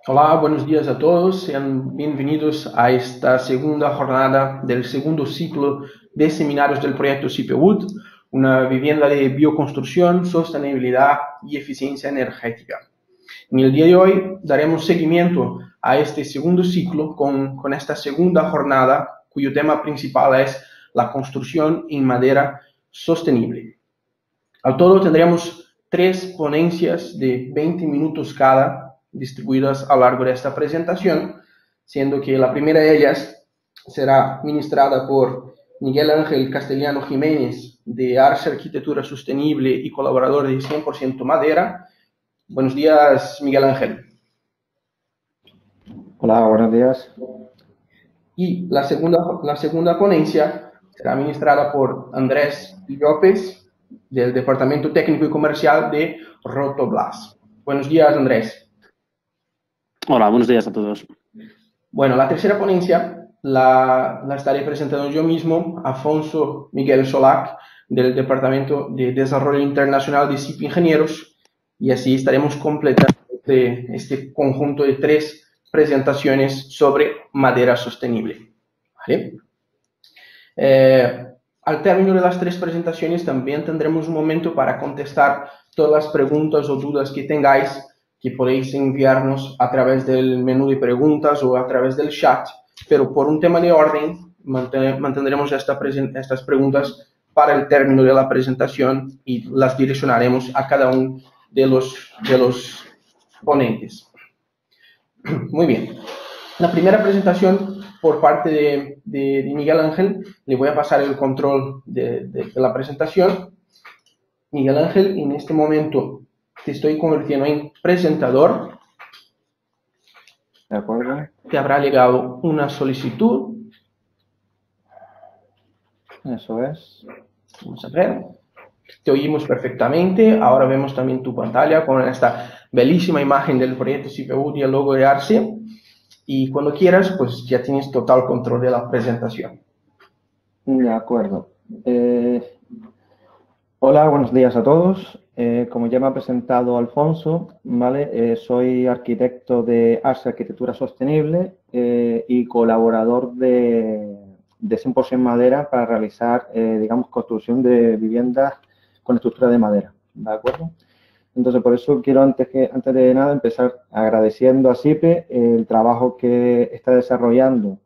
Hola, buenos días a todos. Sean bienvenidos a esta segunda jornada del segundo ciclo de seminarios del proyecto CIPEWOOD, una vivienda de bioconstrucción, sostenibilidad y eficiencia energética. En el día de hoy daremos seguimiento a este segundo ciclo con esta segunda jornada, cuyo tema principal es la construcción en madera sostenible. Al todo tendremos 3 ponencias de 20 minutos cada, distribuidas a lo largo de esta presentación, siendo que la primera de ellas será ministrada por Miguel Ángel Castellano Jiménez, de Arce Arquitectura Sostenible y colaborador de 100% Madera. Buenos días, Miguel Ángel. Hola, buenos días. Y la segunda ponencia será ministrada por Andrés López, del Departamento Técnico y Comercial de Rotoblas. Buenos días, Andrés. Hola, buenos días a todos. Bueno, la tercera ponencia la estaré presentando yo mismo, Afonso Miguel Solac, del Departamento de Desarrollo Internacional de CIP Ingenieros, y así estaremos completando este conjunto de 3 presentaciones sobre madera sostenible. ¿Vale? Al término de las 3 presentaciones también tendremos un momento para contestar todas las preguntas o dudas que tengáis, que podéis enviarnos a través del menú de preguntas o a través del chat, pero por un tema de orden mantendremos estas preguntas para el término de la presentación y las direccionaremos a cada uno de los ponentes. Muy bien. La primera presentación por parte de Miguel Ángel, le voy a pasar el control de la presentación. Miguel Ángel, en este momento te estoy convirtiendo en presentador. ¿De acuerdo? Te habrá llegado una solicitud. Eso es. Vamos a ver. Te oímos perfectamente. Ahora vemos también tu pantalla con esta bellísima imagen del proyecto CIPEWOOD y el logo de Arce. Y cuando quieras, pues ya tienes total control de la presentación. De acuerdo. Hola, buenos días a todos. Como ya me ha presentado Alfonso, ¿vale? Soy arquitecto de Arce Arquitectura Sostenible y colaborador de 100% Madera para realizar, digamos, construcción de viviendas con estructura de madera. ¿De acuerdo? Entonces, por eso quiero antes de nada empezar agradeciendo a CIPE el trabajo que está desarrollando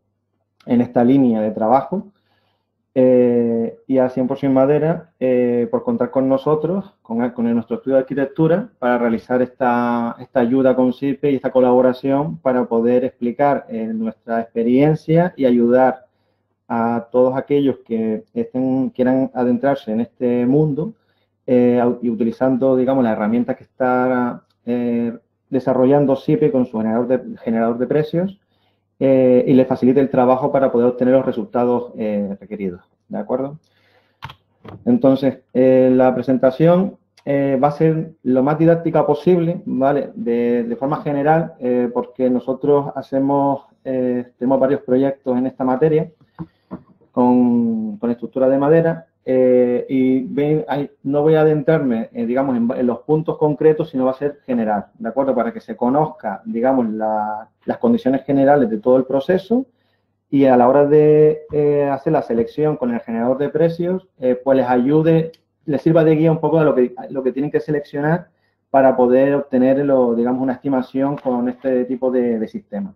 en esta línea de trabajo y a 100% Madera por contar con nosotros, con nuestro estudio de arquitectura, para realizar esta ayuda con CIPE y esta colaboración para poder explicar nuestra experiencia y ayudar a todos aquellos que quieran adentrarse en este mundo y utilizando, digamos, las herramientas que está desarrollando CIPE con su generador de precios y le facilite el trabajo para poder obtener los resultados requeridos. ¿De acuerdo? Entonces, la presentación va a ser lo más didáctica posible, ¿vale? De forma general, porque nosotros tenemos varios proyectos en esta materia con estructura de madera y no voy a adentrarme, digamos, en los puntos concretos, sino va a ser general, ¿de acuerdo? Para que se conozca, digamos, las condiciones generales de todo el proceso y a la hora de hacer la selección con el generador de precios, pues les sirva de guía un poco de lo que tienen que seleccionar para poder obtener, digamos, una estimación con este tipo de sistema.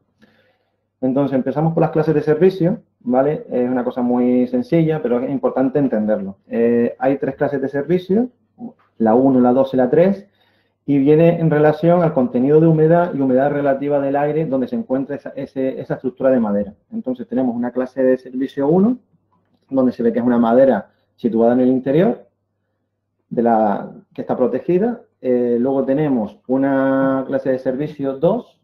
Entonces, empezamos por las clases de servicio, ¿vale? Es una cosa muy sencilla, pero es importante entenderlo. Hay 3 clases de servicio, la 1, la 2 y la 3, y viene en relación al contenido de humedad y humedad relativa del aire donde se encuentra esa estructura de madera. Entonces, tenemos una clase de servicio 1, donde se ve que es una madera situada en el interior, que está protegida. Luego tenemos una clase de servicio 2,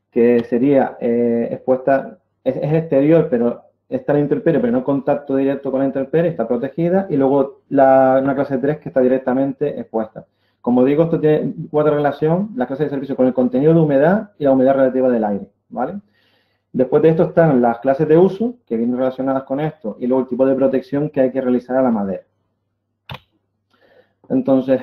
que sería expuesta, es exterior, pero está en la intemperie, pero no en contacto directo con la intemperie, está protegida, y luego una clase 3 que está directamente expuesta. Como digo, esto tiene 4 relación, la clase de servicio con el contenido de humedad y la humedad relativa del aire, ¿vale? Después de esto están las clases de uso, que vienen relacionadas con esto, y luego el tipo de protección que hay que realizar a la madera. Entonces,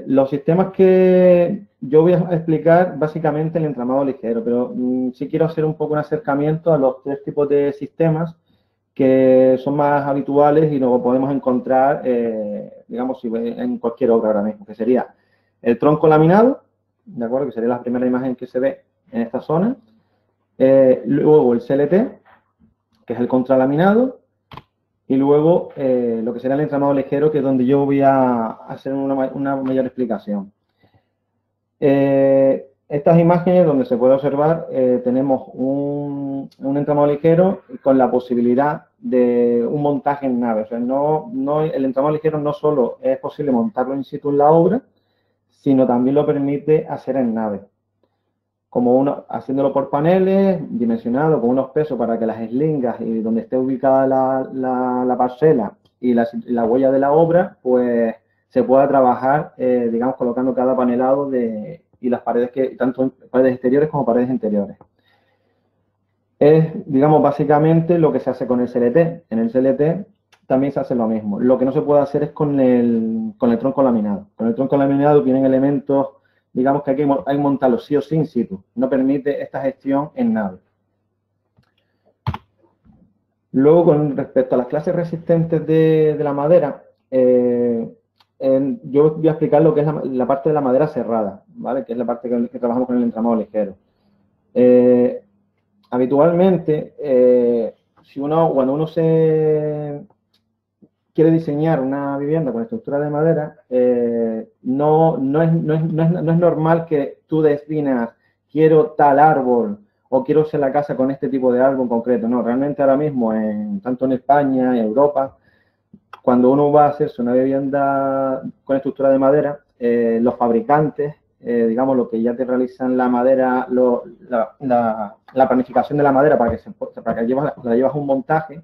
los sistemas que yo voy a explicar básicamente el entramado ligero, pero sí quiero hacer un poco un acercamiento a los tres tipos de sistemas que son más habituales y lo podemos encontrar, digamos, en cualquier obra ahora mismo, que sería el tronco laminado, ¿de acuerdo? Que sería la primera imagen que se ve en esta zona. Luego el CLT, que es el contralaminado, y luego lo que será el entramado ligero, que es donde yo voy a hacer una mayor explicación. Estas imágenes donde se puede observar, tenemos un entramado ligero con la posibilidad de un montaje en nave. O sea, el entramado ligero no solo es posible montarlo in situ en la obra, sino también lo permite hacer en nave. Haciéndolo por paneles, dimensionado con unos pesos para que las eslingas y donde esté ubicada la parcela y la huella de la obra, pues se pueda trabajar, digamos, colocando cada panelado y las paredes, tanto paredes exteriores como paredes interiores. Es, digamos, básicamente lo que se hace con el CLT. En el CLT también se hace lo mismo. Lo que no se puede hacer es con el tronco laminado. Con el tronco laminado vienen elementos, digamos, que hay que montarlos sí o sí in situ. No permite esta gestión en nave. Luego, con respecto a las clases resistentes de la madera, yo voy a explicar lo que es la parte de la madera cerrada, ¿vale? Que es la parte que trabajamos con el entramado ligero. Habitualmente, cuando uno quiere diseñar una vivienda con estructura de madera, no es normal que tú definas, quiero tal árbol o quiero hacer la casa con este tipo de árbol en concreto. No, realmente ahora mismo, tanto en España y en Europa, cuando uno va a hacerse una vivienda con estructura de madera, los fabricantes, digamos, lo que ya te realizan la madera, la planificación de la madera para que la llevas a un montaje,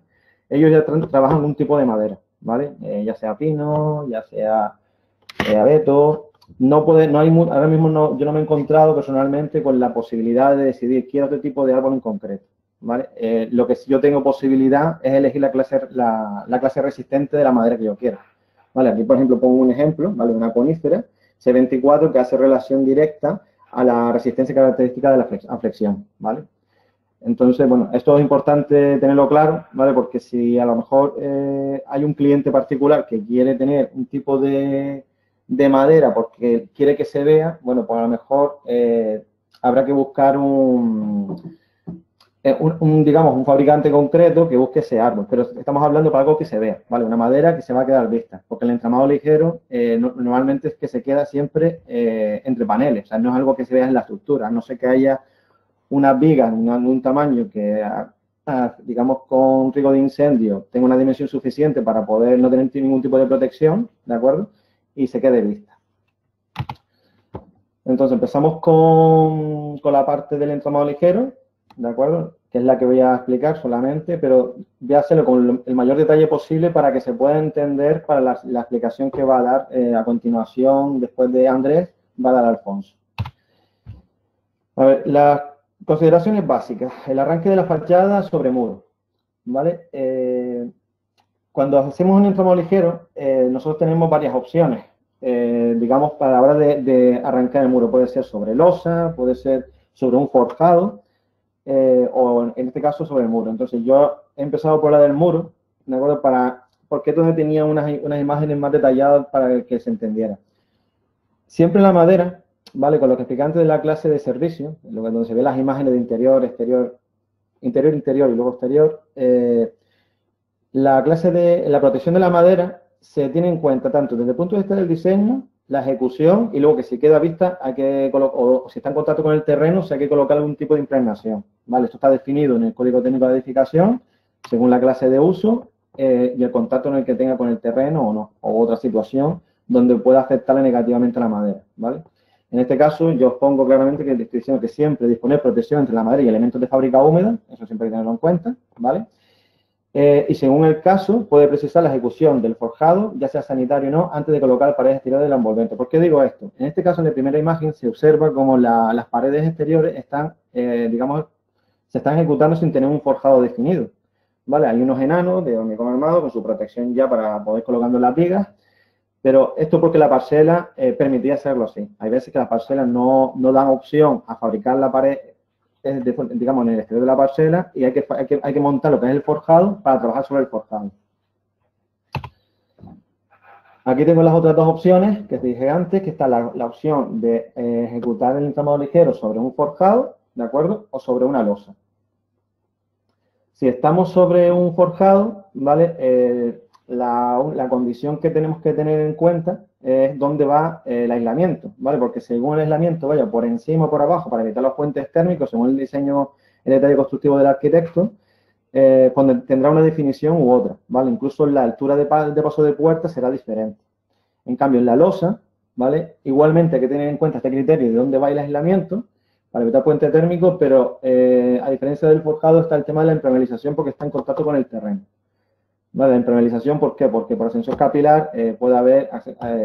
ellos ya trabajan un tipo de madera, ¿vale? Ya sea pino, ya sea abeto. Ahora mismo yo no me he encontrado personalmente con la posibilidad de decidir quiero otro tipo de árbol en concreto, ¿vale? Lo que sí yo tengo posibilidad es elegir la clase resistente de la madera que yo quiera, ¿vale? Aquí, por ejemplo, pongo un ejemplo, ¿vale? Una conífera C24 que hace relación directa a la resistencia característica de la flexión, ¿vale? Entonces, bueno, esto es importante tenerlo claro, ¿vale? Porque si a lo mejor hay un cliente particular que quiere tener un tipo de madera porque quiere que se vea, bueno, pues a lo mejor habrá que buscar digamos, un fabricante concreto que busque ese árbol, pero estamos hablando para algo que se vea, ¿vale? Una madera que se va a quedar vista, porque el entramado ligero normalmente es que se queda siempre entre paneles, o sea, no es algo que se vea en la estructura, a no sé que haya unas vigas de un tamaño que, digamos, con riesgo de incendio tenga una dimensión suficiente para poder no tener ningún tipo de protección, ¿de acuerdo? Y se quede vista. Entonces, empezamos con la parte del entramado ligero, ¿de acuerdo? Que es la que voy a explicar solamente, pero voy a hacerlo con el mayor detalle posible para que se pueda entender para la explicación que va a dar a continuación, después de Andrés, va a dar Alfonso. A ver, las consideraciones básicas. El arranque de la fachada sobre muro, ¿vale? Cuando hacemos un entramado ligero, nosotros tenemos varias opciones. Digamos, para la hora de arrancar el muro. Puede ser sobre losa, puede ser sobre un forjado, o en este caso sobre el muro. Entonces, yo he empezado por la del muro, ¿de acuerdo? Porque es donde tenía unas imágenes más detalladas para que se entendiera. Siempre la madera, ¿vale? Con lo que expliqué antes de la clase de servicio, donde se ven las imágenes de interior, exterior, interior y luego exterior, la protección de la madera se tiene en cuenta tanto desde el punto de vista del diseño, la ejecución y luego que si queda vista hay que o si está en contacto con el terreno, si hay que colocar algún tipo de impregnación, ¿vale? Esto está definido en el Código Técnico de Edificación según la clase de uso y el contacto en el que tenga con el terreno o no, o otra situación donde pueda afectarle negativamente a la madera, ¿vale? En este caso, yo os pongo claramente que estoy diciendo que siempre disponer protección entre la madera y elementos de fábrica húmeda, eso siempre hay que tenerlo en cuenta, ¿vale? Y según el caso, puede precisar la ejecución del forjado, ya sea sanitario o no, antes de colocar paredes exteriores del envolvente. ¿Por qué digo esto? En este caso, en la primera imagen, se observa como las paredes exteriores están, digamos, se están ejecutando sin tener un forjado definido, ¿vale? Hay unos enanos de hormigón armado con su protección ya para poder colocando las vigas, Pero esto porque la parcela permitía hacerlo así. Hay veces que las parcelas no dan opción a fabricar la pared, digamos, en el exterior de la parcela, y hay que montar lo que es el forjado para trabajar sobre el forjado. Aquí tengo las otras dos opciones que te dije antes, que está la opción de ejecutar el entramado ligero sobre un forjado, ¿de acuerdo? O sobre una losa. Si estamos sobre un forjado, ¿vale? La condición que tenemos que tener en cuenta es dónde va el aislamiento, ¿vale? Porque según el aislamiento vaya por encima o por abajo para evitar los puentes térmicos, según el diseño, el detalle constructivo del arquitecto, pues tendrá una definición u otra, ¿vale? Incluso la altura de paso de puerta será diferente. En cambio, en la losa, ¿vale? Igualmente hay que tener en cuenta este criterio de dónde va el aislamiento para evitar puente térmico, pero a diferencia del forjado está el tema de la impermeabilización porque está en contacto con el terreno. ¿Vale? La impermeabilización, ¿por qué? Porque por ascensión capilar puede haber,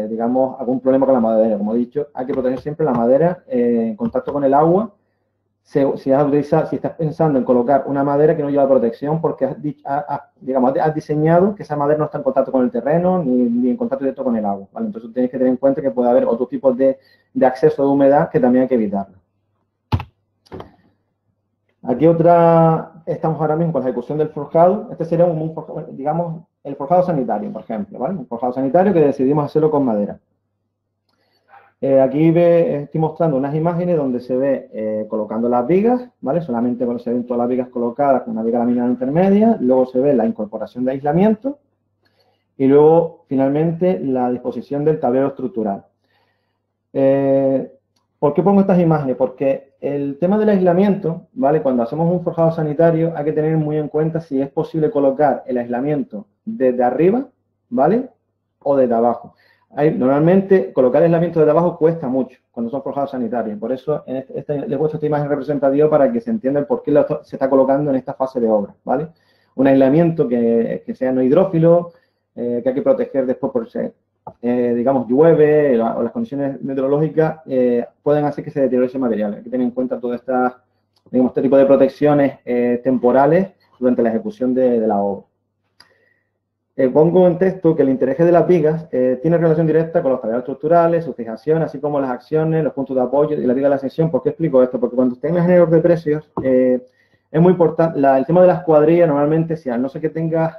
digamos, algún problema con la madera. Como he dicho, hay que proteger siempre la madera en contacto con el agua. Si estás pensando en colocar una madera que no lleva protección porque has diseñado que esa madera no está en contacto con el terreno ni en contacto directo con el agua, ¿vale? Entonces tienes que tener en cuenta que puede haber otros tipos de acceso de humedad que también hay que evitarlo. Aquí estamos ahora mismo con la ejecución del forjado. Este sería digamos, el forjado sanitario, por ejemplo, ¿vale? Un forjado sanitario que decidimos hacerlo con madera. Aquí estoy mostrando unas imágenes donde se ve colocando las vigas, ¿vale? Solamente se ven todas las vigas colocadas con una viga laminada intermedia, luego se ve la incorporación de aislamiento y luego, finalmente, la disposición del tablero estructural. ¿Por qué pongo estas imágenes? Porque el tema del aislamiento, ¿vale? Cuando hacemos un forjado sanitario hay que tener muy en cuenta si es posible colocar el aislamiento desde arriba, ¿vale? O desde abajo. Normalmente colocar el aislamiento desde abajo cuesta mucho cuando son forjados sanitarios. Por eso le he puesto esta imagen representativa para que se entienda el por qué se está colocando en esta fase de obra, ¿vale? Un aislamiento que sea no hidrófilo, que hay que proteger después por ser, digamos, llueve o las condiciones meteorológicas pueden hacer que se deteriore ese material. Hay que tener en cuenta todas estas, digamos, este tipo de protecciones temporales durante la ejecución de la obra. Pongo en texto que el interés de las vigas tiene relación directa con los tableros estructurales, su fijación, así como las acciones, los puntos de apoyo y la viga de la sección. ¿Por qué explico esto? Porque cuando usted en el generador de precios, es muy importante, el tema de las cuadrillas normalmente, si al no ser que tengas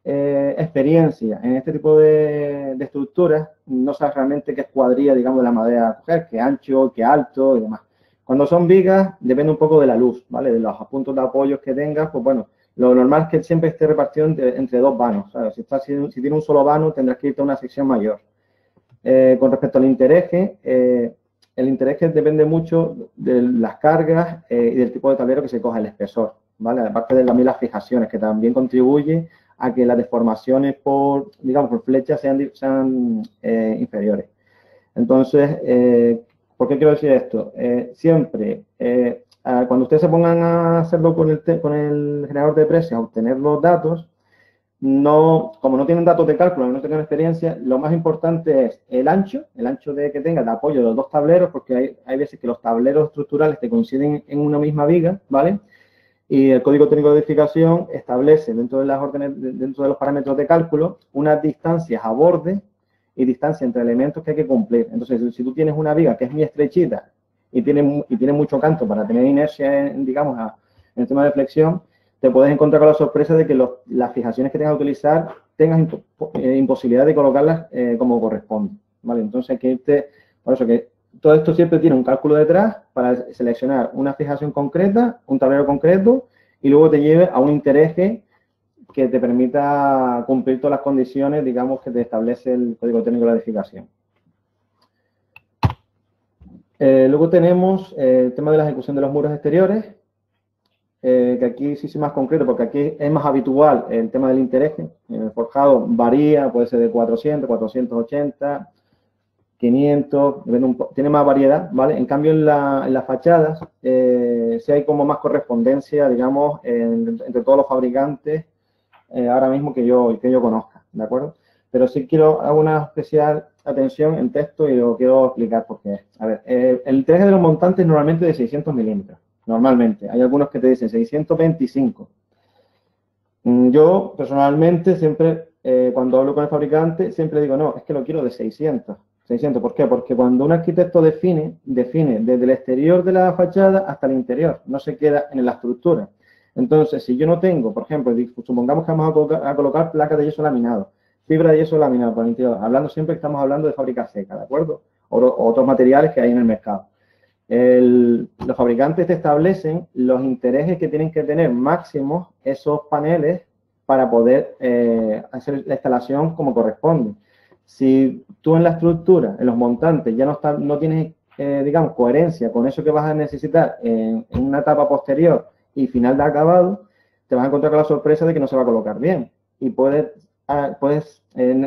experiencia en este tipo de estructuras, no sabes realmente qué es cuadrilla, digamos, de la madera a coger, qué ancho, qué alto y demás. Cuando son vigas, depende un poco de la luz, ¿vale? De los puntos de apoyo que tengas, pues bueno, lo normal es que siempre esté repartido entre dos vanos, ¿sabes? Si tiene un solo vano, tendrás que irte a una sección mayor. Con respecto al intereje, el intereje depende mucho de las cargas y del tipo de tablero que se coja, el espesor, ¿vale? Aparte de también las fijaciones, que también contribuye a que las deformaciones por flechas sean inferiores. Entonces, ¿por qué quiero decir esto? Siempre, cuando ustedes se pongan a hacerlo con el generador de precios, a obtener los datos, como no tienen datos de cálculo, no tienen experiencia, lo más importante es el ancho que tenga de apoyo de los dos tableros, porque hay veces que los tableros estructurales te coinciden en una misma viga, ¿vale? Y el código técnico de edificación establece dentro de los parámetros de cálculo unas distancias a borde y distancia entre elementos que hay que cumplir. Entonces, si tú tienes una viga que es muy estrechita y tiene mucho canto para tener inercia, digamos, en el tema de flexión, te puedes encontrar con la sorpresa de que las fijaciones que tengas que utilizar tengas imposibilidad de colocarlas como corresponde, ¿vale? Entonces, por eso que todo esto siempre tiene un cálculo detrás para seleccionar una fijación concreta, un tablero concreto, y luego te lleve a un intereje que te permita cumplir todas las condiciones, digamos, que te establece el código técnico de la edificación. Luego tenemos el tema de la ejecución de los muros exteriores, que aquí sí es más concreto, porque aquí es más habitual el tema del intereje. El forjado varía, puede ser de 400, 480, 500, tiene más variedad, ¿vale? En cambio, en las fachadas, sí hay como más correspondencia, digamos, entre todos los fabricantes ahora mismo que yo conozca, ¿de acuerdo? Pero sí hago una especial atención en texto y lo quiero explicar por qué. A ver, el intereje de los montantes normalmente de 600 milímetros, normalmente. Hay algunos que te dicen 625. Yo, personalmente, siempre cuando hablo con el fabricante, siempre digo, no, es que lo quiero de 600. 600, ¿por qué? Porque cuando un arquitecto define desde el exterior de la fachada hasta el interior, no se queda en la estructura. Entonces, si yo no tengo, por ejemplo, supongamos que vamos a colocar placas de yeso laminado, fibra de yeso laminado por el interior, hablando siempre que estamos hablando de fábrica seca, ¿de acuerdo? O otros materiales que hay en el mercado. Los fabricantes te establecen los intereses que tienen que tener máximos esos paneles para poder hacer la instalación como corresponde. Si tú en la estructura, en los montantes, ya no tienes, digamos, coherencia con eso que vas a necesitar en una etapa posterior y final de acabado, te vas a encontrar con la sorpresa de que no se va a colocar bien. Y puedes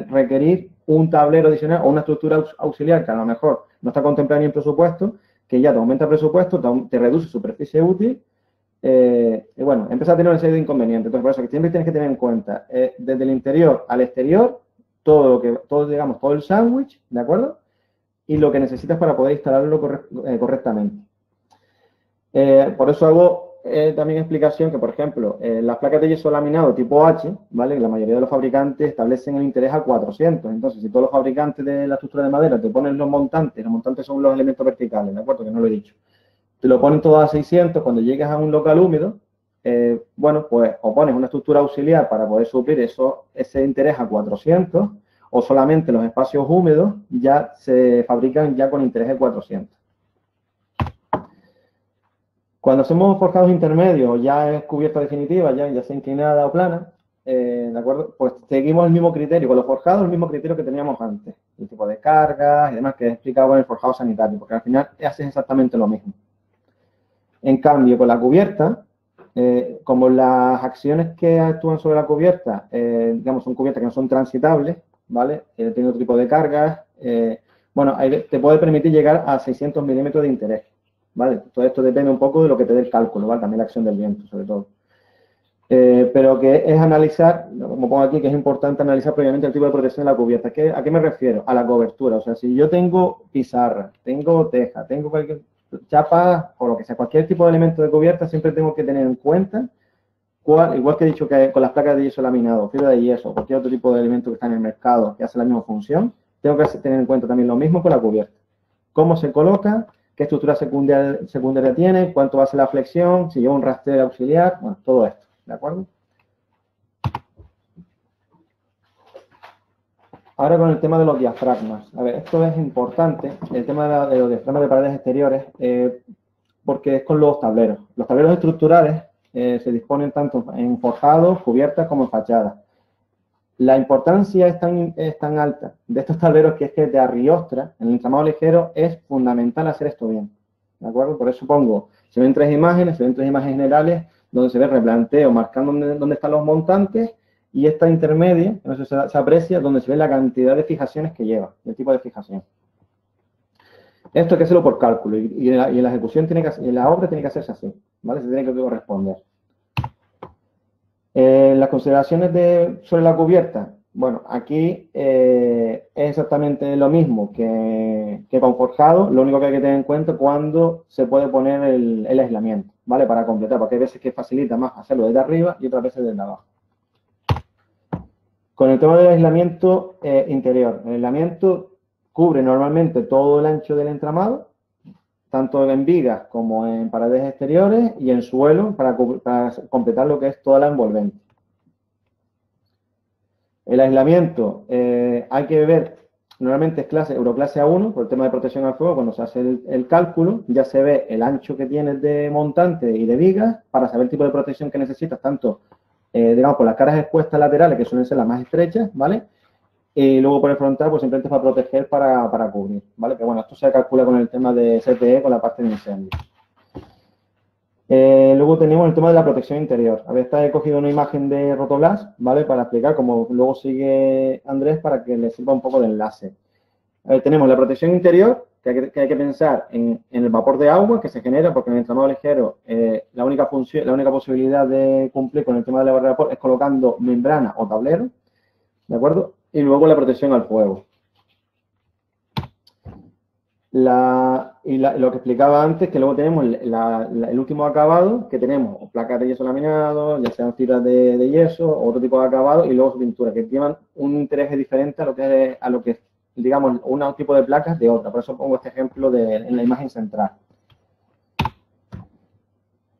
requerir un tablero adicional o una estructura auxiliar que a lo mejor no está contemplada ni en presupuesto, que ya te aumenta el presupuesto, te reduce superficie útil, y bueno, empieza a tener una serie de inconvenientes. Entonces, por eso que siempre tienes que tener en cuenta, desde el interior al exterior, todo el sándwich, ¿de acuerdo? Y lo que necesitas para poder instalarlo correctamente. Por eso hago también explicación que, por ejemplo, las placas de yeso laminado tipo H, ¿vale? La mayoría de los fabricantes establecen el interés a 400. Entonces, si todos los fabricantes de la estructura de madera te ponen los montantes son los elementos verticales, ¿de acuerdo? Que no lo he dicho. Te lo ponen todo a 600, cuando llegas a un local húmedo, bueno, pues o pones una estructura auxiliar para poder suplir ese interés a 400, o solamente los espacios húmedos ya se fabrican ya con interés de 400. Cuando hacemos forjados intermedios o ya es cubierta definitiva, ya sea inclinada o plana, ¿de acuerdo? Pues seguimos el mismo criterio, con los forjados el mismo criterio que teníamos antes, el tipo de cargas y demás que he explicado con el forjado sanitario, porque al final haces exactamente lo mismo. En cambio, con la cubierta, como las acciones que actúan sobre la cubierta, digamos, son cubiertas que no son transitables, ¿vale? Tiene otro tipo de cargas, bueno, te puede permitir llegar a 600 milímetros de interés, ¿vale? Todo esto depende un poco de lo que te dé el cálculo, ¿vale? También la acción del viento, sobre todo. Pero que es analizar, como pongo aquí, que es importante analizar previamente el tipo de protección de la cubierta. ¿A qué me refiero? A la cobertura. O sea, si yo tengo pizarra, tengo teja, tengo cualquier chapa o lo que sea, cualquier tipo de elemento de cubierta, siempre tengo que tener en cuenta igual que he dicho que con las placas de yeso laminado, fibra de yeso, cualquier otro tipo de elemento que está en el mercado que hace la misma función, tengo que tener en cuenta también lo mismo con la cubierta. Cómo se coloca, qué estructura secundaria tiene, cuánto va a ser la flexión, si lleva un rastreo auxiliar, bueno, todo esto, ¿de acuerdo? Ahora con el tema de los diafragmas. A ver, esto es importante, el tema de los diafragmas de paredes exteriores, porque es con los tableros. Los tableros estructurales se disponen tanto en forjados, cubiertas como en fachadas. La importancia es tan alta de estos tableros que es que de arriostra, en el entramado ligero, es fundamental hacer esto bien. ¿De acuerdo? Por eso pongo, se ven tres imágenes generales, donde se ve replanteo, marcando dónde están los montantes, y esta intermedia, no sé si se aprecia, donde se ve la cantidad de fijaciones que lleva, el tipo de fijación. Esto hay que hacerlo por cálculo, y en la ejecución en la obra tiene que hacerse así, ¿vale? Se tiene que corresponder. Las consideraciones sobre la cubierta, bueno, aquí es exactamente lo mismo que con forjado, lo único que hay que tener en cuenta cuando se puede poner el aislamiento, ¿vale? Para completar, porque hay veces que facilita más hacerlo desde arriba y otras veces desde abajo. Con el tema del aislamiento interior, el aislamiento cubre normalmente todo el ancho del entramado, tanto en vigas como en paredes exteriores y en suelo para completar lo que es toda la envolvente. El aislamiento hay que ver, normalmente es Euroclase A1 por el tema de protección al fuego. Cuando se hace el cálculo ya se ve el ancho que tienes de montante y de vigas para saber el tipo de protección que necesitas, tanto digamos por las caras expuestas laterales, que suelen ser las más estrechas, ¿vale? Y luego por el frontal, pues simplemente para proteger, para cubrir, ¿vale? Que bueno, esto se calcula con el tema de CPE, con la parte de incendio. Luego tenemos el tema de la protección interior. A ver, esta he cogido una imagen de Rotoglas, ¿vale? Para explicar, como luego sigue Andrés, para que le sirva un poco de enlace. A ver, tenemos la protección interior, que hay que pensar en el vapor de agua que se genera, porque en el entramado ligero la única posibilidad de cumplir con el tema de la barrera de vapor es colocando membrana o tablero, ¿de acuerdo? Y luego la protección al fuego. Lo que explicaba antes, que luego tenemos el último acabado, que tenemos placas de yeso laminado, ya sean fibras de yeso, o otro tipo de acabado, y luego su pintura, que llevan un interés diferente a lo que digamos, un tipo de placas de otra. Por eso pongo este ejemplo en la imagen central.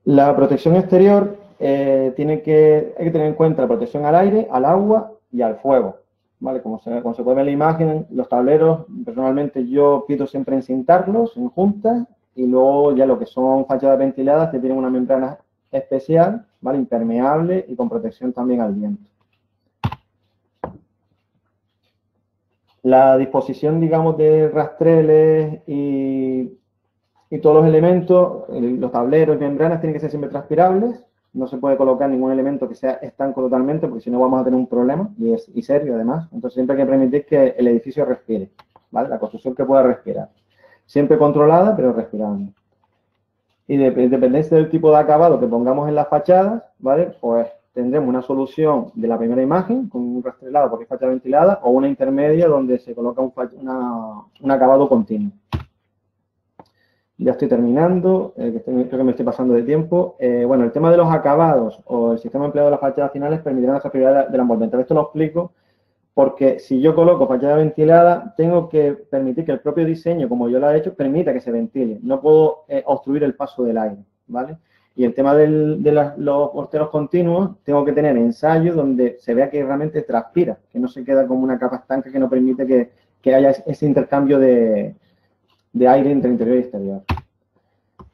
La protección exterior hay que tener en cuenta la protección al aire, al agua y al fuego. ¿Vale? Como se puede ver en la imagen, los tableros, personalmente yo pido siempre encintarlos en juntas, y luego ya lo que son fachadas ventiladas que tienen una membrana especial, ¿vale? Impermeable y con protección también al viento. La disposición, digamos, de rastreles y todos los elementos, los tableros y membranas tienen que ser siempre transpirables. No se puede colocar ningún elemento que sea estanco totalmente, porque si no vamos a tener un problema, y serio además. Entonces siempre hay que permitir que el edificio respire, ¿vale? La construcción que pueda respirar. Siempre controlada, pero respirando. Y dependencia del tipo de acabado que pongamos en las fachadas, ¿vale? Pues tendremos una solución de la primera imagen, con un rastrelado porque es fachada ventilada, o una intermedia donde se coloca un acabado continuo. Ya estoy terminando, creo que me estoy pasando de tiempo. Bueno, el tema de los acabados o el sistema empleado de las fachadas finales permitirá la estabilidad de la envolvente. Esto lo explico porque si yo coloco fachada ventilada, tengo que permitir que el propio diseño, como yo lo he hecho, permita que se ventile. No puedo obstruir el paso del aire, ¿vale? Y el tema de los morteros continuos, tengo que tener ensayos donde se vea que realmente transpira, que no se queda como una capa estanca que no permite que haya ese intercambio de aire entre interior y exterior.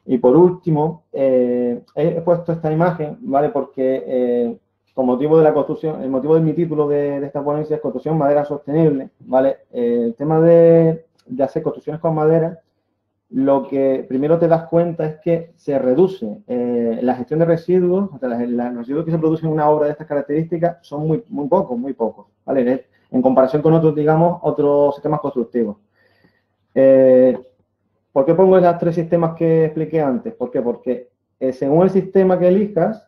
Y por último, he puesto esta imagen, ¿vale? Porque con motivo de la construcción, el motivo de mi título de esta ponencia es construcción madera sostenible, ¿vale? El tema de hacer construcciones con madera, lo que primero te das cuenta es que se reduce la gestión de residuos, o sea, los residuos que se producen en una obra de estas características son muy pocos, ¿vale? En comparación con otros, digamos, otros sistemas constructivos. ¿Por qué pongo esos tres sistemas que expliqué antes? ¿Por qué? Porque según el sistema que elijas,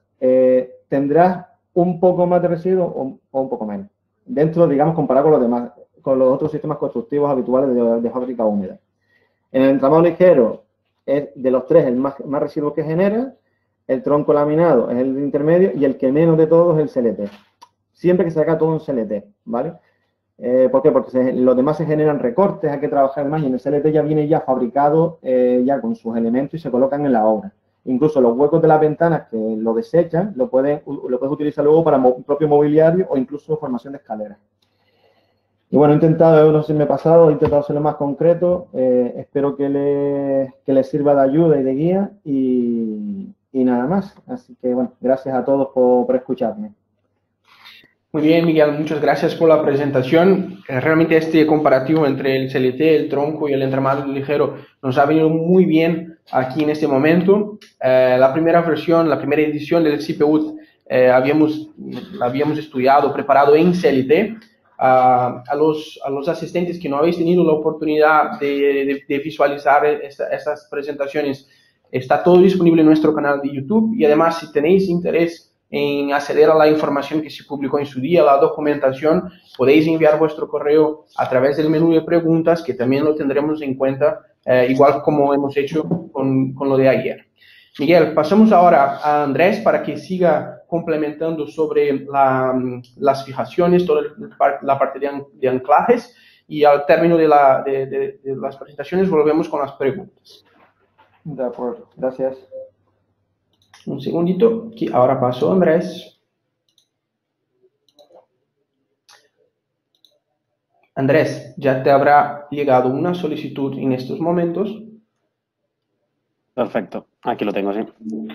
tendrás un poco más de residuos o un poco menos. Dentro, digamos, comparado con los demás, con los otros sistemas constructivos habituales de fábrica húmeda. En el entramado ligero, es de los tres el más residuos que genera, el tronco laminado es el intermedio y el que menos de todos es el CLT. Siempre que se saca todo un CLT, ¿vale? ¿Por qué? Porque los demás se generan recortes, hay que trabajar más y en el CLT ya viene ya fabricado ya con sus elementos y se colocan en la obra. Incluso los huecos de las ventanas que lo desechan, lo puedes utilizar luego para propio mobiliario o incluso formación de escaleras. Y bueno, he intentado, no sé si me he pasado, he intentado ser lo más concreto, espero que les sirva de ayuda y de guía y nada más. Así que bueno, gracias a todos por escucharme. Muy bien, Miguel, muchas gracias por la presentación. Realmente este comparativo entre el CLT, el tronco y el entramado ligero nos ha venido muy bien aquí en este momento. La primera versión, la primera edición del CIPEUT la habíamos estudiado, preparado en CLT. A los asistentes que no habéis tenido la oportunidad de visualizar estas presentaciones, está todo disponible en nuestro canal de YouTube y además si tenéis interés en acceder a la información que se publicó en su día, la documentación, podéis enviar vuestro correo a través del menú de preguntas, que también lo tendremos en cuenta, igual como hemos hecho con lo de ayer. Miguel, pasamos ahora a Andrés para que siga complementando sobre las fijaciones, toda la parte de anclajes, y al término de las presentaciones volvemos con las preguntas. De acuerdo, gracias. Un segundito, que ahora paso a Andrés. Andrés, ya te habrá llegado una solicitud en estos momentos. Perfecto, aquí lo tengo, sí.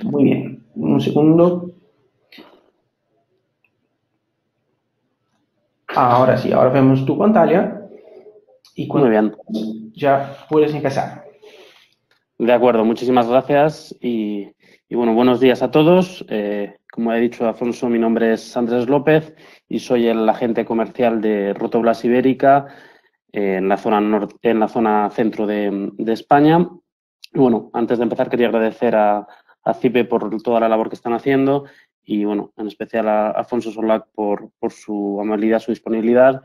Muy bien, un segundo. Ahora sí, ahora vemos tu pantalla. Y Muy bien. Ya puedes empezar. De acuerdo, muchísimas gracias y bueno, buenos días a todos. Como ha dicho Afonso, mi nombre es Andrés López y soy el agente comercial de Rotoblas Ibérica en la zona centro de España. Y bueno, antes de empezar quería agradecer a CIPE por toda la labor que están haciendo y bueno, en especial a Afonso Solac por su amabilidad, su disponibilidad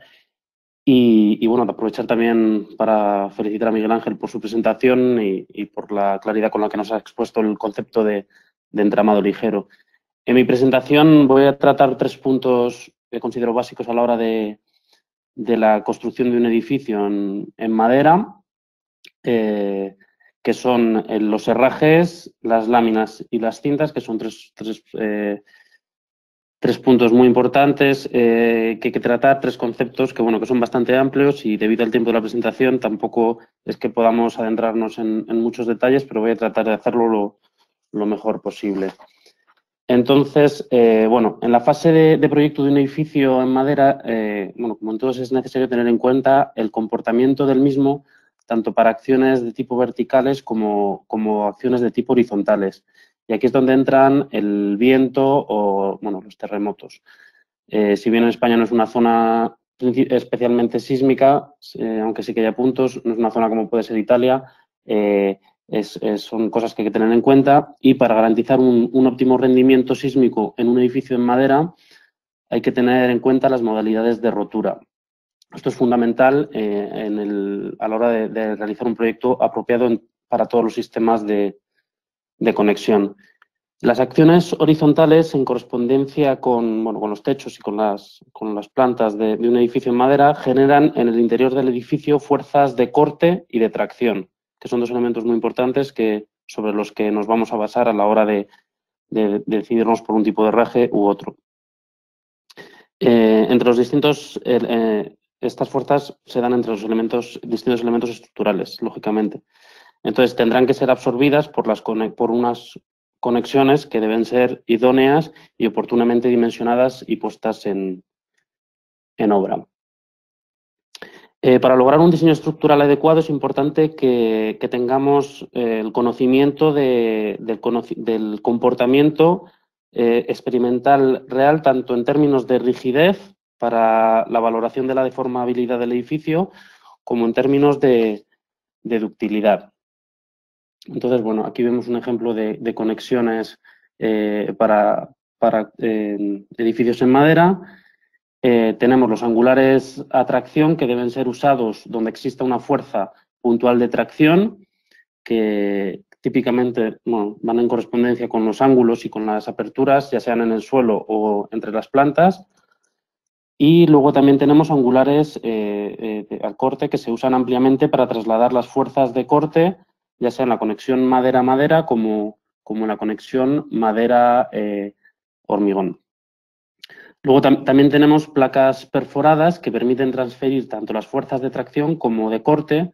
Y bueno, aprovechar también para felicitar a Miguel Ángel por su presentación y por la claridad con la que nos ha expuesto el concepto de entramado ligero. En mi presentación voy a tratar 3 puntos que considero básicos a la hora de la construcción de un edificio en madera, que son los herrajes, las láminas y las cintas, que son tres puntos muy importantes que hay que tratar, 3 conceptos que, bueno, que son bastante amplios y debido al tiempo de la presentación tampoco es que podamos adentrarnos en muchos detalles, pero voy a tratar de hacerlo lo mejor posible. Entonces, bueno, en la fase de proyecto de un edificio en madera, bueno, como en todos es necesario tener en cuenta el comportamiento del mismo, tanto para acciones de tipo verticales como acciones de tipo horizontales. Y aquí es donde entran el viento o, bueno, los terremotos. Si bien en España no es una zona especialmente sísmica, aunque sí que haya puntos, no es una zona como puede ser Italia, son cosas que hay que tener en cuenta y para garantizar un óptimo rendimiento sísmico en un edificio en madera hay que tener en cuenta las modalidades de rotura. Esto es fundamental a la hora de realizar un proyecto apropiado para todos los sistemas de conexión. Las acciones horizontales, en correspondencia con los techos y con las plantas de un edificio en madera, generan en el interior del edificio fuerzas de corte y de tracción, que son 2 elementos muy importantes sobre los que nos vamos a basar a la hora de decidirnos por un tipo de herraje u otro. Entre los distintos, estas fuerzas se dan entre los distintos elementos estructurales, lógicamente. Entonces, tendrán que ser absorbidas por unas conexiones que deben ser idóneas y oportunamente dimensionadas y puestas en obra. Para lograr un diseño estructural adecuado es importante que tengamos el conocimiento del comportamiento experimental real, tanto en términos de rigidez para la valoración de la deformabilidad del edificio, como en términos de ductilidad. Entonces, bueno, aquí vemos un ejemplo de conexiones para edificios en madera. Tenemos los angulares a tracción que deben ser usados donde exista una fuerza puntual de tracción que típicamente van en correspondencia con los ángulos y con las aperturas, ya sean en el suelo o entre las plantas. Y luego también tenemos angulares al corte que se usan ampliamente para trasladar las fuerzas de corte, ya sea en la conexión madera-madera como en la conexión madera-hormigón. Luego también tenemos placas perforadas que permiten transferir tanto las fuerzas de tracción como de corte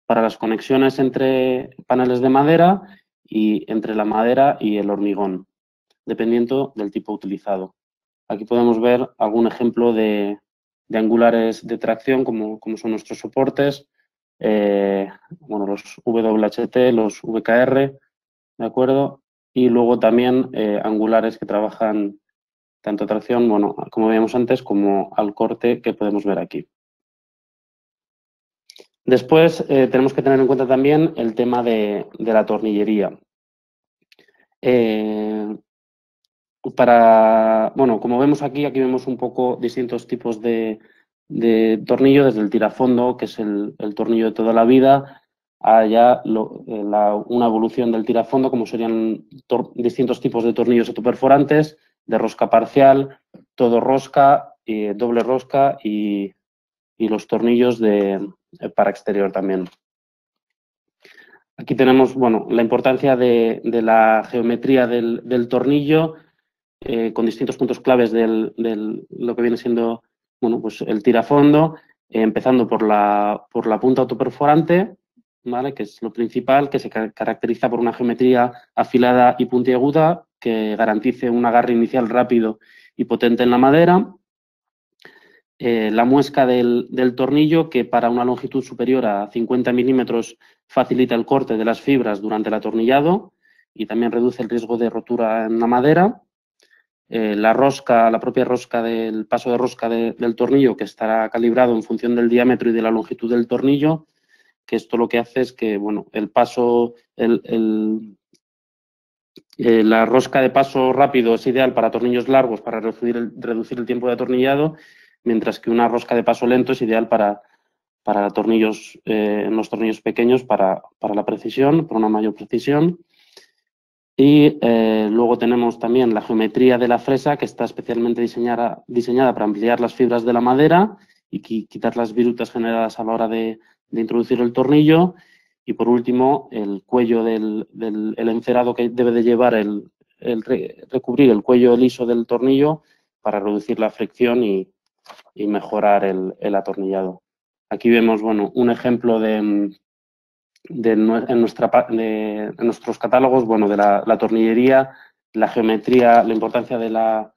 para las conexiones entre paneles de madera y entre la madera y el hormigón, dependiendo del tipo utilizado. Aquí podemos ver algún ejemplo de angulares de tracción, como son nuestros soportes, los WHT, los VKR, ¿de acuerdo? Y luego también angulares que trabajan tanto a tracción, como veíamos antes, como al corte que podemos ver aquí. Después tenemos que tener en cuenta también el tema de la tornillería. Como vemos aquí vemos un poco distintos tipos de tornillo, desde el tirafondo, que es el tornillo de toda la vida, a ya una evolución del tirafondo, como serían distintos tipos de tornillos autoperforantes, de rosca parcial, todo rosca, doble rosca y los tornillos para exterior también. Aquí tenemos la importancia de la geometría del tornillo, con distintos puntos claves de lo que viene siendo pues el tirafondo, empezando por la punta autoperforante, ¿vale? Que es lo principal, que se caracteriza por una geometría afilada y puntiaguda que garantice un agarre inicial rápido y potente en la madera. La muesca del tornillo, que para una longitud superior a 50 milímetros facilita el corte de las fibras durante el atornillado y también reduce el riesgo de rotura en la madera. La propia rosca del paso de rosca del tornillo, que estará calibrado en función del diámetro y de la longitud del tornillo, que esto lo que hace es que la rosca de paso rápido es ideal para tornillos largos para reducir el tiempo de atornillado, mientras que una rosca de paso lento es ideal para tornillos, los tornillos pequeños para la precisión, para una mayor precisión. Y luego tenemos también la geometría de la fresa, que está especialmente diseñada para ampliar las fibras de la madera y quitar las virutas generadas a la hora de introducir el tornillo. Y por último, el cuello el encerado que debe de llevar recubrir el cuello liso del tornillo para reducir la fricción y mejorar el atornillado. Aquí vemos, bueno, un ejemplo en nuestros catálogos, bueno, de la tornillería, la geometría, la importancia de la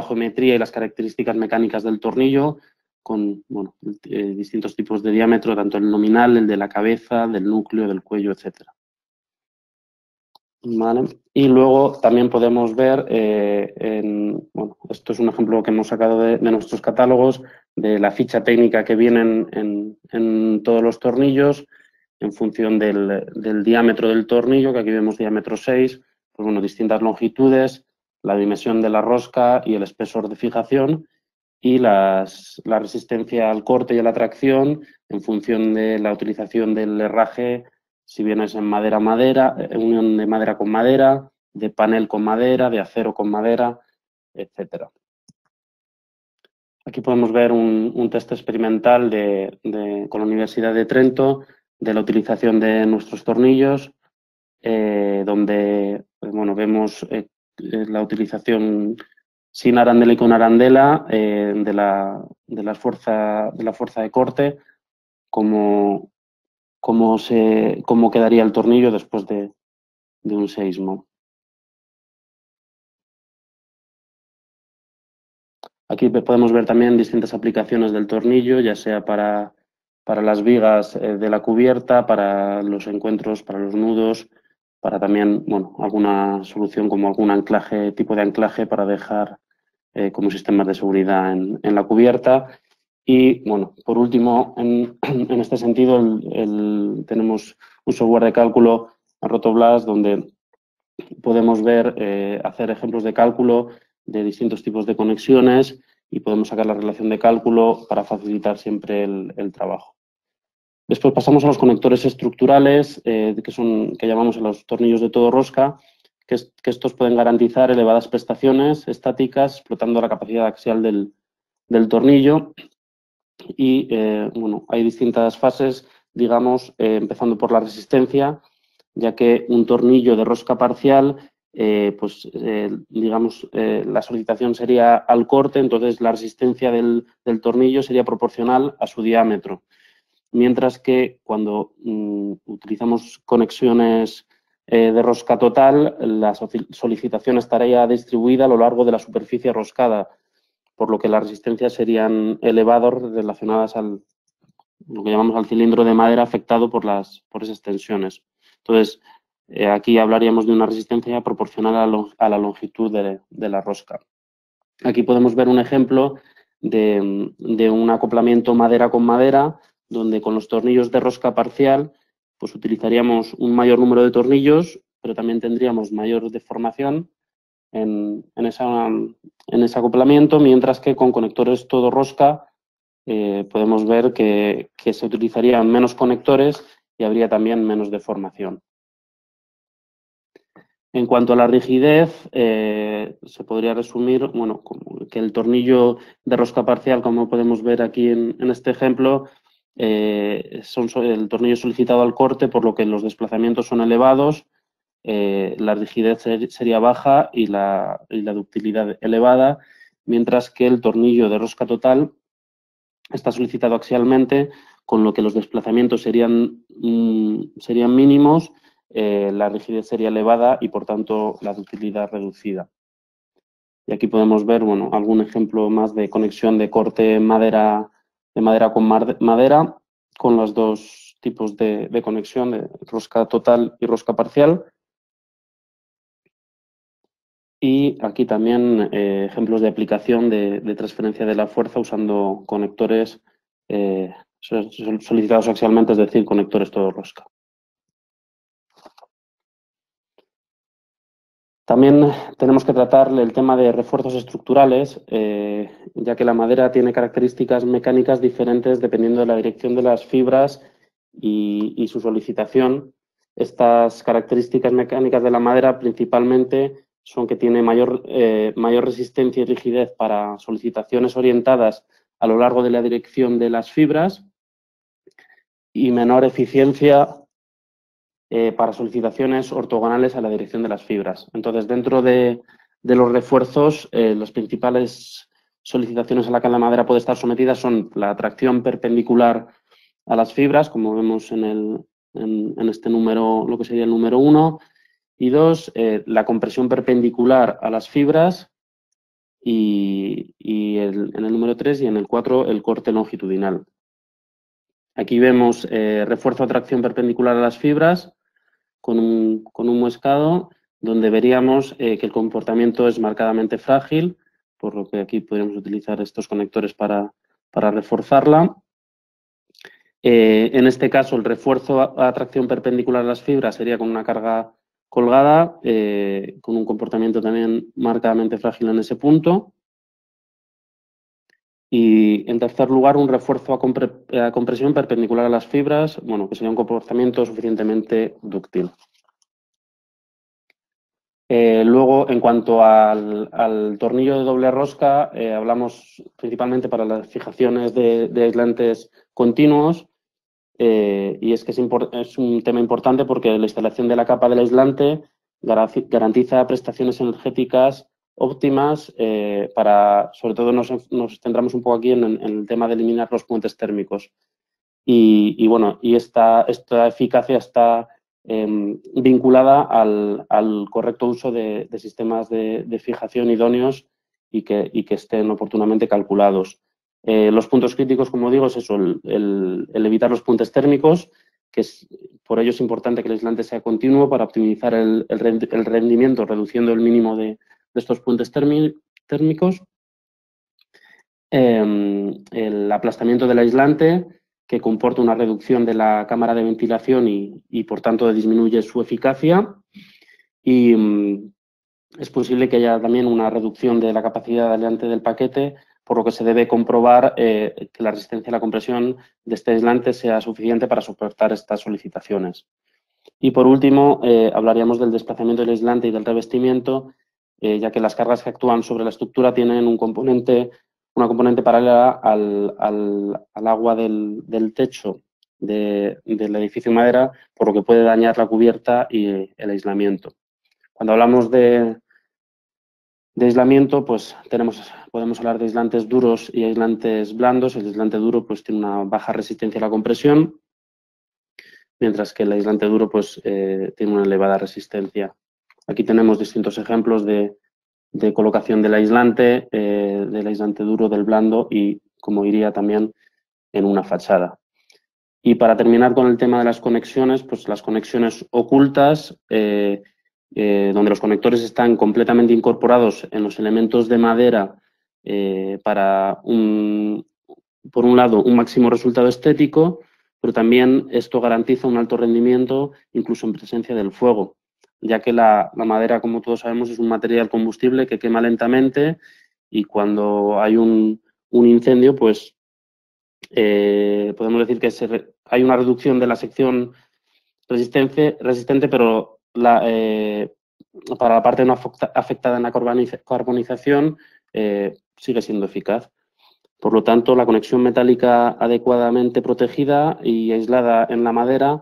geometría y las características mecánicas del tornillo, con bueno, distintos tipos de diámetro, tanto el nominal, el de la cabeza, del núcleo, del cuello, etcétera. Vale. Y luego también podemos ver, bueno, esto es un ejemplo que hemos sacado de nuestros catálogos, de la ficha técnica que viene en todos los tornillos, en función del diámetro del tornillo, que aquí vemos diámetro 6, pues bueno, distintas longitudes, la dimensión de la rosca y el espesor de fijación, y la resistencia al corte y a la tracción en función de la utilización del herraje, si bien es en madera-madera, unión de madera con madera, de panel con madera, de acero con madera, etcétera. Aquí podemos ver un test experimental con la Universidad de Trento de la utilización de nuestros tornillos, donde pues bueno, vemos la utilización sin arandela y con arandela de la fuerza de corte, cómo quedaría el tornillo después de un seísmo. Aquí podemos ver también distintas aplicaciones del tornillo, ya sea para las vigas de la cubierta, para los encuentros, para los nudos, para también, bueno, alguna solución como algún anclaje, tipo de anclaje para dejar como sistemas de seguridad en la cubierta. Y, bueno, por último, en este sentido, tenemos un software de cálculo, Rotoblas, donde podemos ver, hacer ejemplos de cálculo de distintos tipos de conexiones y podemos sacar la relación de cálculo para facilitar siempre el trabajo. Después pasamos a los conectores estructurales, que llamamos a los tornillos de todo rosca, que estos pueden garantizar elevadas prestaciones estáticas explotando la capacidad axial del tornillo. Y bueno, hay distintas fases, digamos, empezando por la resistencia, ya que un tornillo de rosca parcial, digamos, la solicitación sería al corte, entonces la resistencia del tornillo sería proporcional a su diámetro. Mientras que cuando utilizamos conexiones de rosca total, la solicitación estaría distribuida a lo largo de la superficie roscada, por lo que las resistencias serían elevadas relacionadas lo que llamamos al cilindro de madera afectado por esas tensiones. Entonces, aquí hablaríamos de una resistencia proporcional a la longitud de la rosca. Aquí podemos ver un ejemplo de un acoplamiento madera con madera, donde con los tornillos de rosca parcial pues utilizaríamos un mayor número de tornillos, pero también tendríamos mayor deformación en ese acoplamiento, mientras que con conectores todo rosca podemos ver que se utilizarían menos conectores y habría también menos deformación. En cuanto a la rigidez, se podría resumir, bueno, que el tornillo de rosca parcial, como podemos ver aquí en este ejemplo, el tornillo solicitado al corte, por lo que los desplazamientos son elevados, la rigidez sería baja y la ductilidad elevada, mientras que el tornillo de rosca total está solicitado axialmente, con lo que los desplazamientos serían mínimos, la rigidez sería elevada y, por tanto, la ductilidad reducida. Y aquí podemos ver, bueno, algún ejemplo más de conexión de corte de madera con madera, con los dos tipos de conexión, de rosca total y rosca parcial. Y aquí también ejemplos de aplicación de transferencia de la fuerza usando conectores solicitados axialmente, es decir, conectores todo rosca. También tenemos que tratar el tema de refuerzos estructurales, ya que la madera tiene características mecánicas diferentes dependiendo de la dirección de las fibras y su solicitación. Estas características mecánicas de la madera principalmente son que tiene mayor resistencia y rigidez para solicitaciones orientadas a lo largo de la dirección de las fibras y menor eficiencia para solicitaciones ortogonales a la dirección de las fibras. Entonces, dentro de los refuerzos, las principales solicitaciones a la que la madera puede estar sometida son la tracción perpendicular a las fibras, como vemos en este número, lo que sería el número 1, y 2, la compresión perpendicular a las fibras, y en el número 3 y en el 4 el corte longitudinal. Aquí vemos refuerzo a tracción perpendicular a las fibras, con un muescado, donde veríamos que el comportamiento es marcadamente frágil, por lo que aquí podríamos utilizar estos conectores para reforzarla. En este caso, el refuerzo a tracción perpendicular a las fibras sería con una carga colgada, con un comportamiento también marcadamente frágil en ese punto. Y, en tercer lugar, un refuerzo a compresión perpendicular a las fibras, bueno, que sería un comportamiento suficientemente dúctil. Luego, en cuanto al tornillo de doble rosca, hablamos principalmente para las fijaciones de aislantes continuos, y es que es un tema importante porque la instalación de la capa del aislante garantiza prestaciones energéticas óptimas sobre todo nos centramos un poco aquí en el tema de eliminar los puentes térmicos. Y esta eficacia está vinculada al correcto uso de sistemas de fijación idóneos y que estén oportunamente calculados. Los puntos críticos, como digo, es eso, el evitar los puentes térmicos, por ello es importante que el aislante sea continuo para optimizar el rendimiento, reduciendo el mínimo de estos puentes térmicos. El aplastamiento del aislante, que comporta una reducción de la cámara de ventilación y por tanto disminuye su eficacia. Y es posible que haya también una reducción de la capacidad de aislante del paquete, por lo que se debe comprobar que la resistencia a la compresión de este aislante sea suficiente para soportar estas solicitaciones. Y por último, hablaríamos del desplazamiento del aislante y del revestimiento, ya que las cargas que actúan sobre la estructura tienen una componente paralela al agua del techo del edificio de madera, por lo que puede dañar la cubierta y el aislamiento. Cuando hablamos de aislamiento, pues podemos hablar de aislantes duros y aislantes blandos. El aislante duro pues tiene una baja resistencia a la compresión, mientras que el aislante duro pues tiene una elevada resistencia. Aquí tenemos distintos ejemplos de colocación del aislante duro, del blando y, como iría también en una fachada. Y para terminar con el tema de las conexiones, pues las conexiones ocultas, donde los conectores están completamente incorporados en los elementos de madera para, por un lado, un máximo resultado estético, pero también esto garantiza un alto rendimiento incluso en presencia del fuego, ya que la madera, como todos sabemos, es un material combustible que quema lentamente y cuando hay un incendio, pues podemos decir que hay una reducción de la sección resistente, pero para la parte no afectada en la carbonización sigue siendo eficaz. Por lo tanto, la conexión metálica adecuadamente protegida y aislada en la madera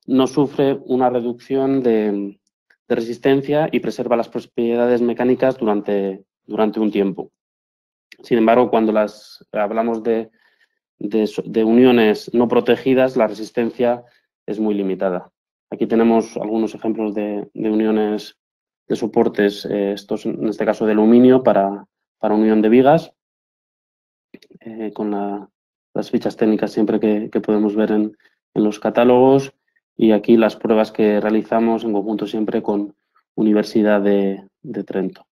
no sufre una reducción de resistencia y preserva las propiedades mecánicas durante un tiempo. Sin embargo, cuando hablamos de uniones no protegidas, la resistencia es muy limitada. Aquí tenemos algunos ejemplos de uniones de soportes, estos en este caso de aluminio para unión de vigas, con las fichas técnicas siempre que podemos ver en los catálogos, y aquí las pruebas que realizamos en conjunto siempre con Universidad de Trento.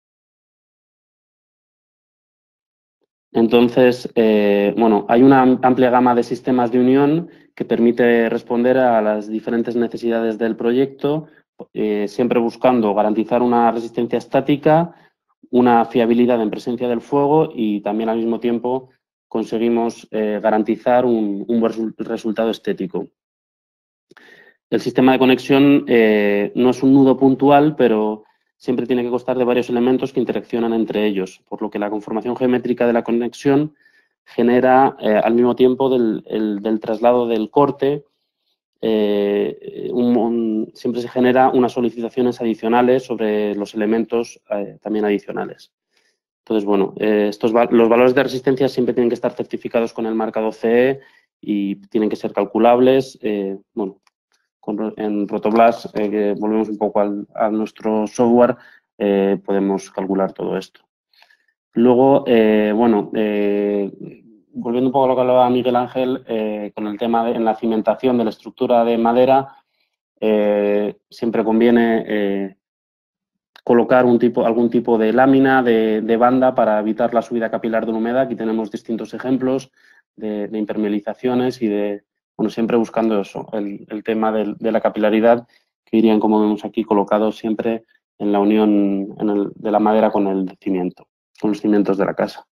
Entonces, hay una amplia gama de sistemas de unión que permite responder a las diferentes necesidades del proyecto, siempre buscando garantizar una resistencia estática, una fiabilidad en presencia del fuego y también al mismo tiempo conseguimos garantizar un buen resultado estético. El sistema de conexión no es un nudo puntual, pero siempre tiene que constar de varios elementos que interaccionan entre ellos, por lo que la conformación geométrica de la conexión genera al mismo tiempo del traslado del corte, siempre se genera unas solicitaciones adicionales sobre los elementos también adicionales. Entonces, bueno, los valores de resistencia siempre tienen que estar certificados con el marcado CE y tienen que ser calculables. Bueno, en Rotoblas, que volvemos un poco a nuestro software, podemos calcular todo esto. Luego, bueno, volviendo un poco a lo que hablaba Miguel Ángel, con el tema en la cimentación de la estructura de madera, siempre conviene colocar algún tipo de lámina, de banda para evitar la subida capilar de la humedad. Aquí tenemos distintos ejemplos de impermeabilizaciones y bueno, siempre buscando eso, el tema de la capilaridad, que irían, como vemos aquí, colocados siempre en la unión de la madera con el cimiento, con los cimientos de la casa.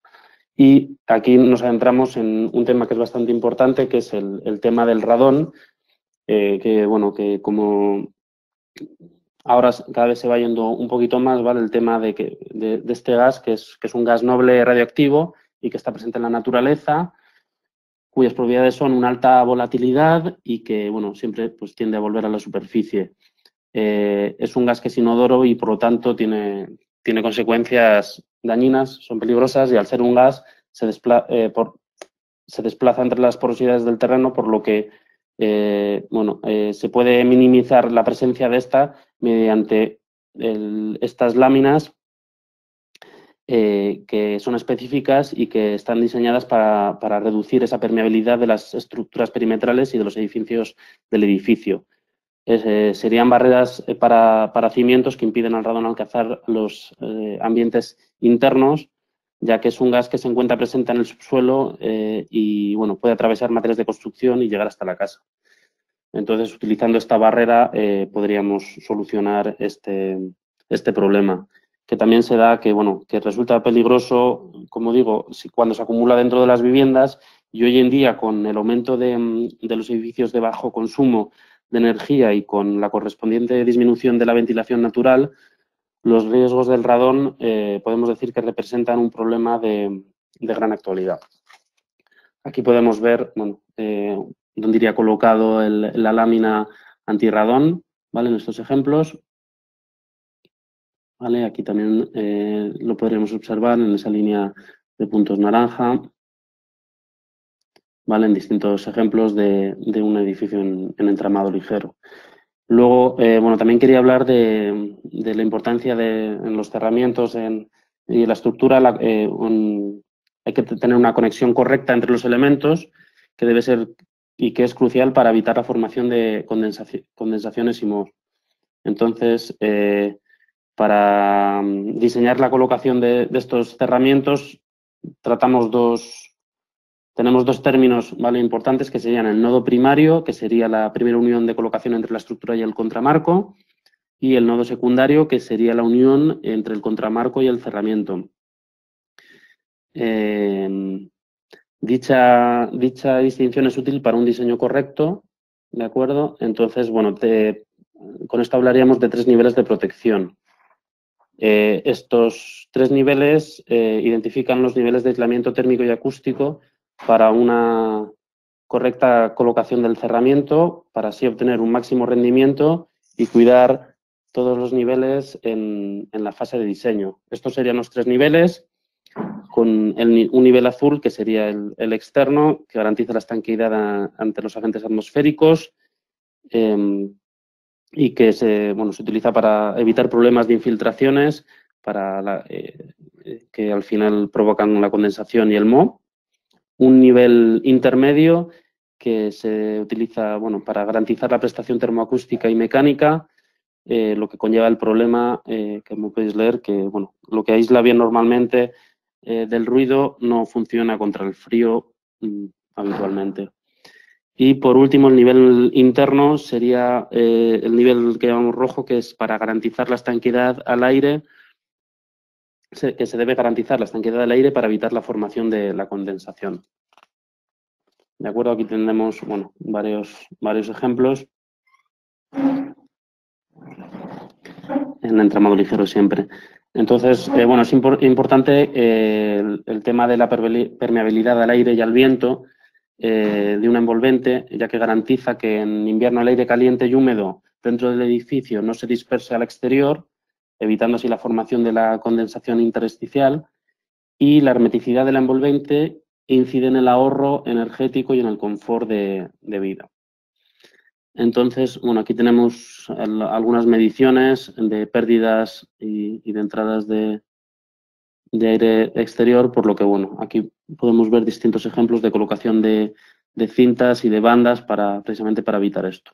Y aquí nos adentramos en un tema que es bastante importante, que es el tema del radón, que, bueno, que como ahora cada vez se va yendo un poquito más, ¿vale? El tema de este gas, que es un gas noble radioactivo y que está presente en la naturaleza, cuyas propiedades son una alta volatilidad y que, bueno, siempre pues, tiende a volver a la superficie. Es un gas que es inodoro y, por lo tanto, tiene consecuencias dañinas, son peligrosas y, al ser un gas, se desplaza entre las porosidades del terreno, por lo que bueno, se puede minimizar la presencia de esta mediante estas láminas que son específicas y que están diseñadas para reducir esa permeabilidad de las estructuras perimetrales y de los edificios del edificio. Serían barreras para cimientos que impiden al radón alcanzar los ambientes internos, ya que es un gas que se encuentra presente en el subsuelo y, bueno, puede atravesar materiales de construcción y llegar hasta la casa. Entonces, utilizando esta barrera podríamos solucionar este problema, que también se da que, bueno, que resulta peligroso, como digo, cuando se acumula dentro de las viviendas, y hoy en día, con el aumento de los edificios de bajo consumo de energía y con la correspondiente disminución de la ventilación natural, los riesgos del radón podemos decir que representan un problema de gran actualidad. Aquí podemos ver, bueno, dónde iría colocado la lámina antirradón, ¿vale? En estos ejemplos. ¿Vale? Aquí también lo podríamos observar en esa línea de puntos naranja, ¿vale? En distintos ejemplos de un edificio en entramado ligero. Luego, bueno, también quería hablar de la importancia en los cerramientos y en la estructura. Hay que tener una conexión correcta entre los elementos, que debe ser y que es crucial para evitar la formación de condensaciones y mohos. Entonces, para diseñar la colocación de estos cerramientos, tenemos dos términos, ¿vale?, importantes, que serían el nodo primario, que sería la primera unión de colocación entre la estructura y el contramarco, y el nodo secundario, que sería la unión entre el contramarco y el cerramiento. Dicha distinción es útil para un diseño correcto, ¿de acuerdo? Entonces, bueno, con esto hablaríamos de 3 niveles de protección. Estos 3 niveles identifican los niveles de aislamiento térmico y acústico para una correcta colocación del cerramiento, para así obtener un máximo rendimiento y cuidar todos los niveles en la fase de diseño. Estos serían los 3 niveles, con un nivel azul, que sería el externo, que garantiza la estanqueidad ante los agentes atmosféricos y que se utiliza para evitar problemas de infiltraciones que al final provocan la condensación y el moho. Un nivel intermedio que se utiliza para garantizar la prestación termoacústica y mecánica, lo que conlleva el problema, que como podéis leer, que lo que aísla bien normalmente del ruido no funciona contra el frío habitualmente. Y por último, el nivel interno sería el nivel que llamamos rojo, que es para garantizar la estanqueidad al aire, que se debe garantizar la estanqueidad del aire para evitar la formación de la condensación. De acuerdo, aquí tenemos varios ejemplos en entramado ligero siempre. Entonces, es importante el tema de la permeabilidad al aire y al viento de un envolvente, ya que garantiza que en invierno el aire caliente y húmedo dentro del edificio no se disperse al exterior, evitando así la formación de la condensación intersticial, y la hermeticidad del envolvente incide en el ahorro energético y en el confort de vida. Entonces, aquí tenemos algunas mediciones de pérdidas y de entradas de aire exterior, por lo que, aquí podemos ver distintos ejemplos de colocación de cintas y de bandas precisamente para evitar esto.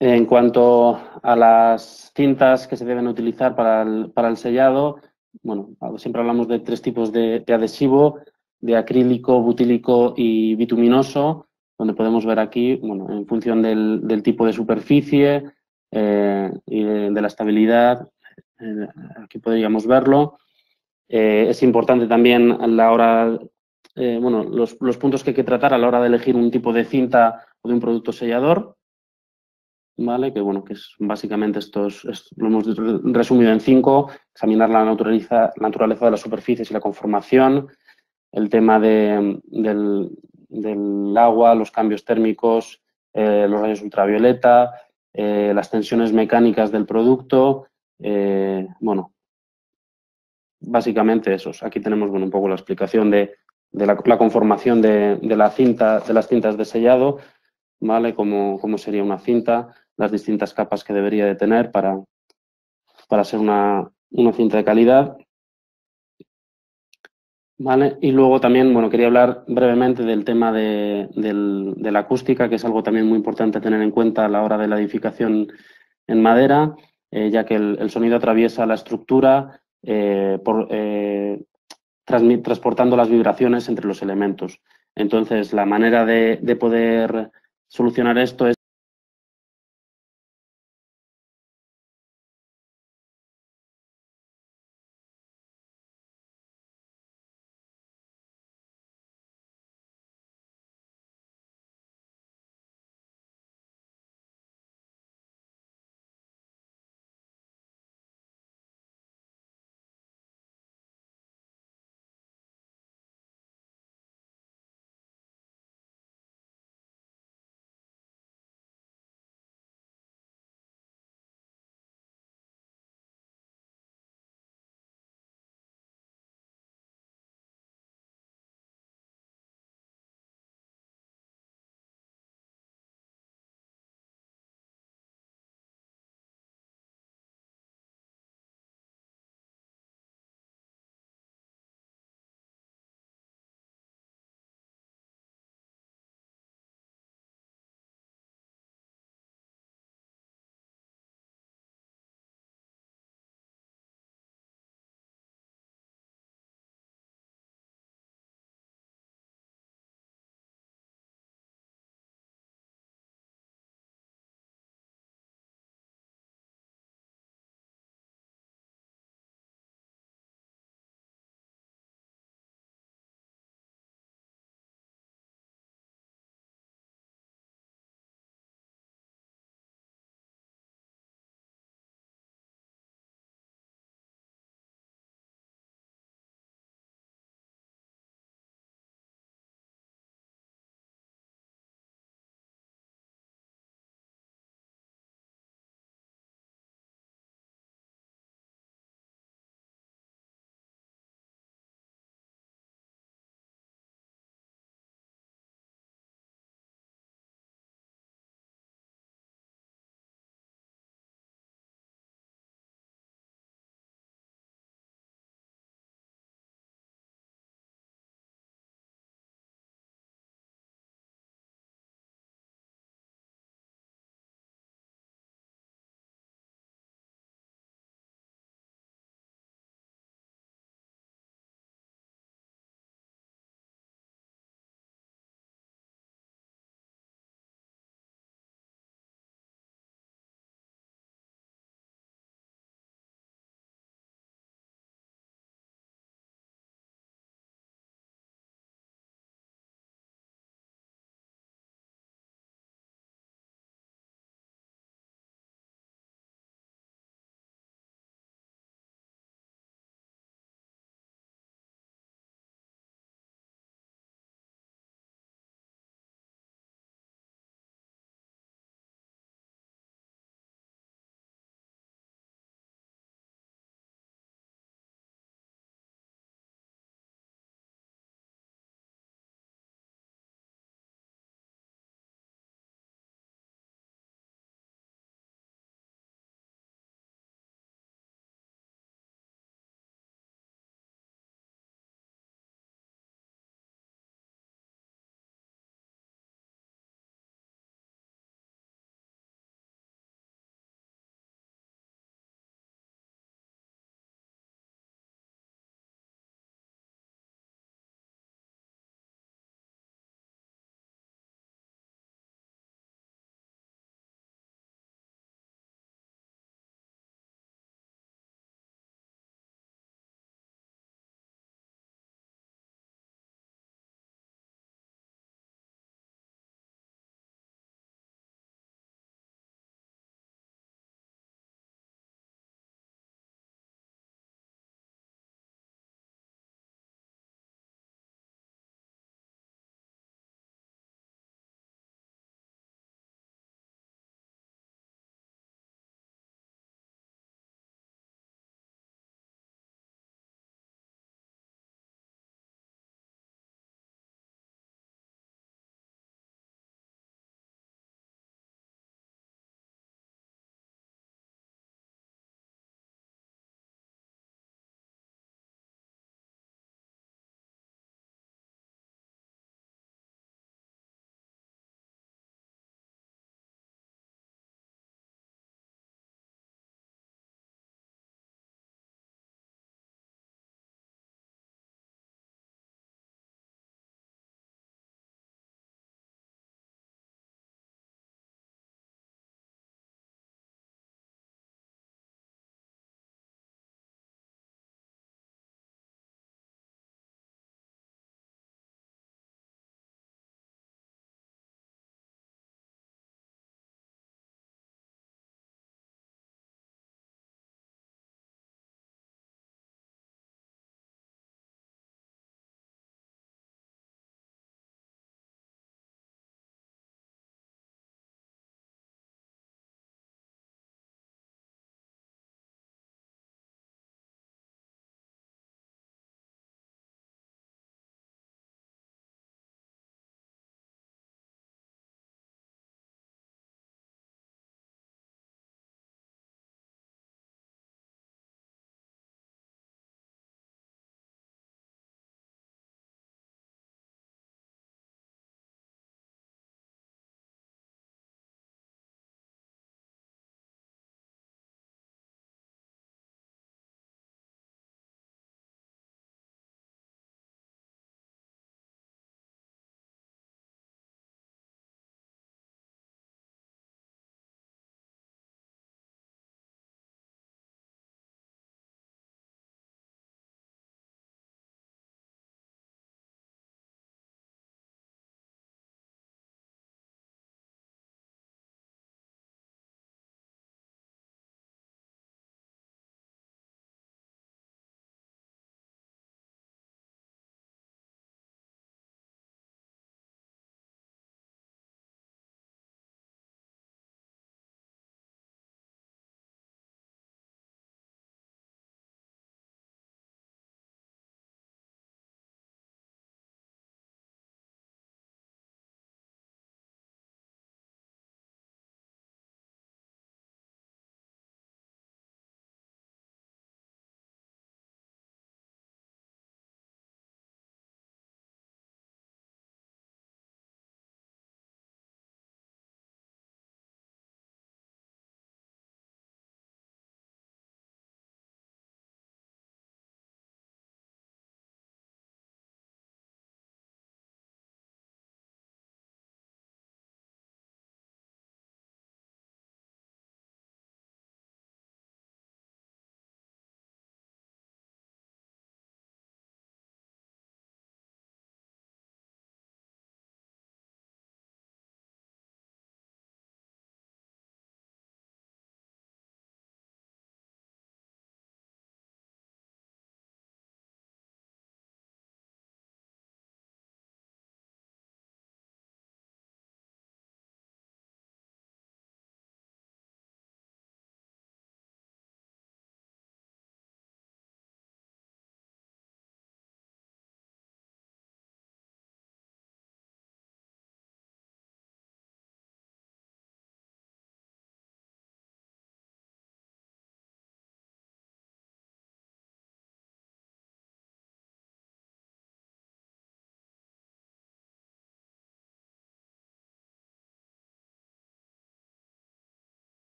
En cuanto a las cintas que se deben utilizar para el sellado, siempre hablamos de 3 tipos de adhesivo, de acrílico, butílico y bituminoso, donde podemos ver aquí, en función del tipo de superficie y de la estabilidad, aquí podríamos verlo. Es importante también a la hora, los puntos que hay que tratar a la hora de elegir un tipo de cinta o de un producto sellador. ¿Vale? Que es básicamente lo hemos resumido en 5: examinar la naturaleza de las superficies y la conformación, el tema del agua, los cambios térmicos, los rayos ultravioleta, las tensiones mecánicas del producto, básicamente esos. Aquí tenemos un poco la explicación de la conformación de las cintas de sellado, ¿vale? Cómo sería una cinta, las distintas capas que debería de tener para ser una cinta de calidad. ¿Vale? Y luego también, quería hablar brevemente del tema de la acústica, que es algo también muy importante tener en cuenta a la hora de la edificación en madera, ya que el sonido atraviesa la estructura transportando las vibraciones entre los elementos. Entonces, la manera de poder solucionar esto es